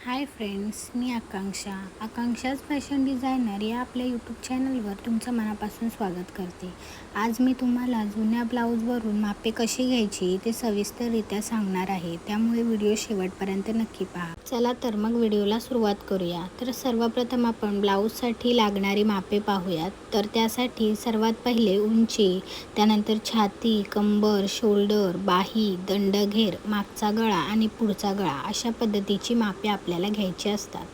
Hi friends, मी आकांक्षाच fashion designer या आपल्या YouTube चॅनलवर तुमचं मनापासून स्वागत करते. आज मी तुम्हाला जुन्या ब्लाऊजवरून मापे कशी घ्यायची ते सविस्तररित्या सांगणार आहे, त्यामुळे व्हिडिओ शेवटपर्यंत नक्की पहा. चला तर मग व्हिडिओला सुरुवात करूया. तर सर्वप्रथम आपण ब्लाऊजसाठी लागणारी मापे पाहूयात. तर त्यासाठी सर्वात पहिले उंची, त्यानंतर छाती, कंबर, शोल्डर, बाही, दंडघेर, मागचा गळा आणि पुढचा गळा अशा पद्धतीची मापे आपल्याला घ्यायची असतात.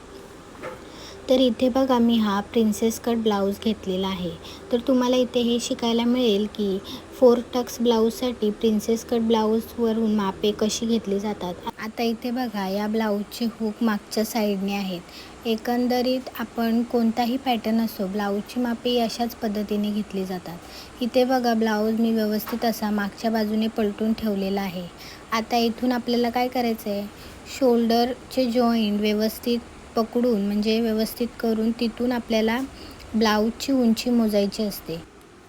तर इथे बघा, मी हा प्रिन्सेस कट ब्लाऊज घेतलेला आहे. तर तुम्हाला इथे हे शिकायला मिळेल की 4 टक्स ब्लाऊजसाठी प्रिन्सेस कट ब्लाऊजवरून मापे कशी घेतली जातात. आता इथे बघा, या ब्लाऊजची हुक मागच्या साईडने आहेत. एकंदरीत आपण कोणताही पॅटर्न असो, ब्लाऊजची मापे अशाच पद्धतीने घेतली जातात. इथे बघा, ब्लाऊज मी व्यवस्थित असा मागच्या बाजूने पलटून ठेवलेला आहे. आता इथून आपल्याला काय करायचं आहे, शोल्डरचे जॉईंट व्यवस्थित पकडून म्हणजे व्यवस्थित करून तिथून आपल्याला ब्लाऊजची उंची मोजायची असते.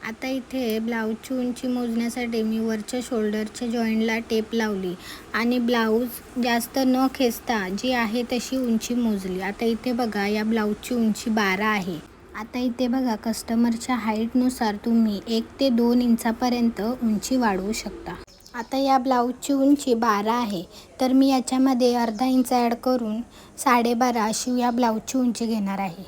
आता इथे ब्लाऊजची उंची मोजण्यासाठी मी वरच्या शोल्डरच्या जॉईंटला टेप लावली आणि ब्लाऊज जास्त न खेचता जी आहे तशी उंची मोजली. आता इथे बघा, या ब्लाऊजची उंची 12 आहे. आता इथे बघा, कस्टमरच्या हाईटनुसार तुम्ही 1 ते 2 इंचापर्यंत उंची वाढवू शकता. आता या ब्लाऊजची उंची 12 आहे, तर मी याच्यामध्ये अर्धा इंच ॲड करून 12.5 अशी या ब्लाऊजची उंची घेणार आहे.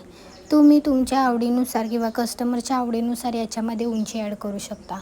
तुम्ही तुमच्या आवडीनुसार किंवा कस्टमरच्या आवडीनुसार याच्यामध्ये उंची ॲड करू शकता.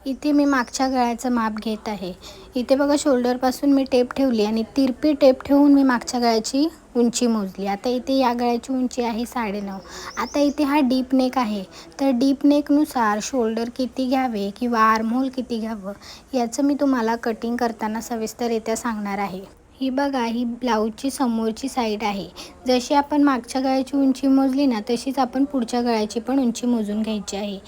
इथे मी मागच्या गळ्याचं माप घेत आहे. इथे बघा, शोल्डरपासून मी टेप ठेवली आणि तिरपी टेप ठेवून मी मागच्या गळ्याची उंची मोजली. आता इथे या गळ्याची उंची आहे 9.5. आता इथे हा डीप नेक आहे, तर डीप नेकनुसार शोल्डर किती घ्यावे किंवा आर्महोल किती घ्यावं याचं मी तुम्हाला कटिंग करताना सविस्तररित्या सांगणार आहे. ही बघा, ही ब्लाऊजची समोरची साईड आहे. जशी आपण मागच्या गळ्याची उंची मोजली ना, तशीच आपण पुढच्या गळ्याची पण उंची मोजून घ्यायची आहे.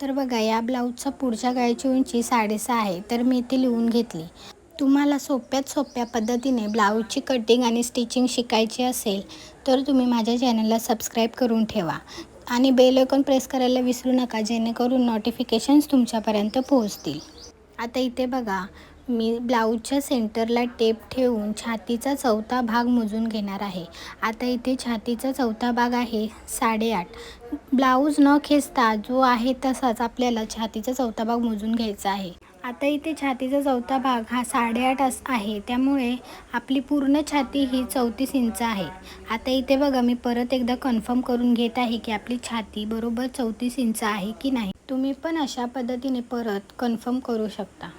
तर बघा, या ब्लाऊजचा पुढच्या गळ्याची उंची 6.5 आहे, तर मी इथे लिहून घेतली. तुम्हाला सोप्यात सोप्या पद्धतीने ब्लाऊजची कटिंग आणि स्टिचिंग शिकायची असेल तर तुम्ही माझ्या चॅनलला सबस्क्राईब करून ठेवा आणि बेल आयकॉन प्रेस करायला विसरू नका, जेणेकरून नोटिफिकेशन्स तुमच्यापर्यंत पोहोचतील. आता इथे बघा, मी ब्लाऊजच्या सेंटरला टेप ठेवून छातीचा चौथा भाग मोजून घेणार आहे. आता इथे छातीचा चौथा भाग आहे 8.5. ब्लाऊज न खेचता जो आहे तसाच आपल्याला छातीचा चौथा भाग मोजून घ्यायचा आहे. आता इथे छातीचा चौथा भाग हा 8.5 आहे, त्यामुळे आपली पूर्ण छाती ही 34 इंच आहे. आता इथे बघा, मी परत एकदा कन्फर्म करून घेत आहे की आपली छाती बरोबर 34 इंच आहे की नाही. तुम्ही पण अशा पद्धतीने परत कन्फर्म करू शकता.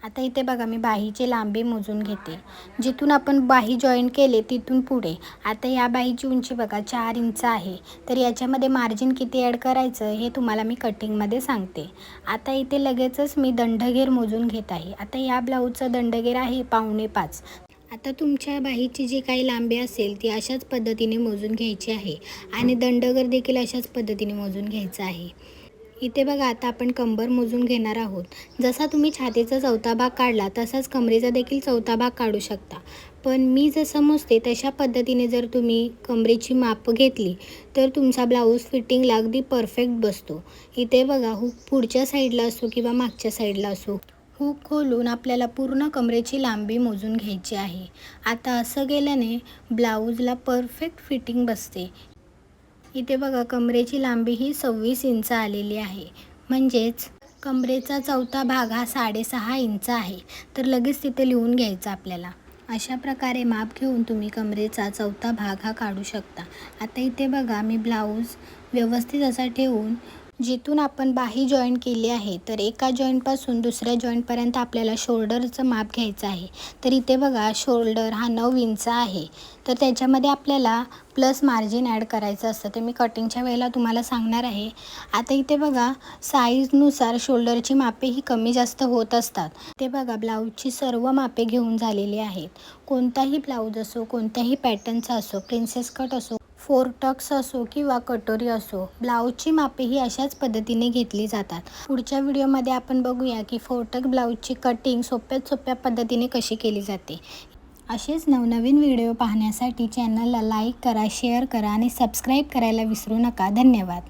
आता इथे बघा, मी बाहीची लांबी मोजून घेते. जिथून आपण बाही जॉईन केले तिथून पुढे. आता या बाहीची उंची बघा 4 इंच आहे, तर याच्यामध्ये मार्जिन किती ॲड करायचं हे तुम्हाला मी कटिंगमध्ये सांगते. आता इथे लगेचच मी दंडघेर मोजून घेत आहे. आता या ब्लाऊजचा दंडघेर आहे 4.25. आता तुमच्या बाहीची जी काही लांबी असेल ती अशाच पद्धतीने मोजून घ्यायची आहे आणि दंडघेर देखील अशाच पद्धतीने मोजून घ्यायचं आहे. इथे बघा, आता आपण कंबर मोजून घेणार आहोत. जसा तुम्ही छातीचा चौथा भाग काढला तसाच कमरेचा देखील चौथा भाग काढू शकता, पण मी जसं मोजते तशा पद्धतीने जर तुम्ही कमरेची माप घेतली तर तुमचा ब्लाऊज फिटिंगला अगदी परफेक्ट बसतो. इथे बघा, हुक पुढच्या साईडला असो किंवा मागच्या साईडला असो, हुक खोलून आपल्याला पूर्ण कमरेची लांबी मोजून घ्यायची आहे. आता असं केल्याने ब्लाऊजला परफेक्ट फिटिंग बसते. इथे बघा, कमरेची लांबी ही 26 इंच आलेली आहे, म्हणजेच कमरेचा चौथा भाग हा 6.5 इंच आहे. तर लगेच तिथे लिहून घ्यायचं आपल्याला. अशा प्रकारे माप घेऊन तुम्ही कमरेचा चौथा भाग हा काढू शकता. आता इथे बघा, मी ब्लाऊज व्यवस्थित असा ठेवून जिथून आपण बाही जॉईन केली आहे, तर एका जॉईंटपासून दुसऱ्या जॉईंटपर्यंत आपल्याला शोल्डरचं माप घ्यायचं आहे. तर इथे बघा, शोल्डर हा 9 इंच आहे, तर त्याच्यामध्ये आपल्याला प्लस मार्जिन ॲड करायचं असतं. ते मी कटिंगच्या वेळेला तुम्हाला सांगणार आहे. आता इथे बघा, साईजनुसार शोल्डरची मापे ही कमी जास्त होत असतात. ते बघा, ब्लाऊजची सर्व मापे घेऊन झालेली आहेत. कोणताही ब्लाऊज असो, कोणत्याही पॅटर्नचा असो, प्रिन्सेस कट असो, 4 टक्स असो किंवा कटोरी असो, ब्लाऊजची मापे ही अशाच पद्धतीने घेतली जातात. पुढच्या व्हिडिओमध्ये आपण बघूया की 4 टक ब्लाऊजची कटिंग सोप्यात सोप्या पद्धतीने कशी केली जाते. असेच नवनवीन व्हिडिओ पाहण्यासाठी चॅनलला लाईक करा, शेअर करा आणि सबस्क्राईब करायला विसरू नका. धन्यवाद.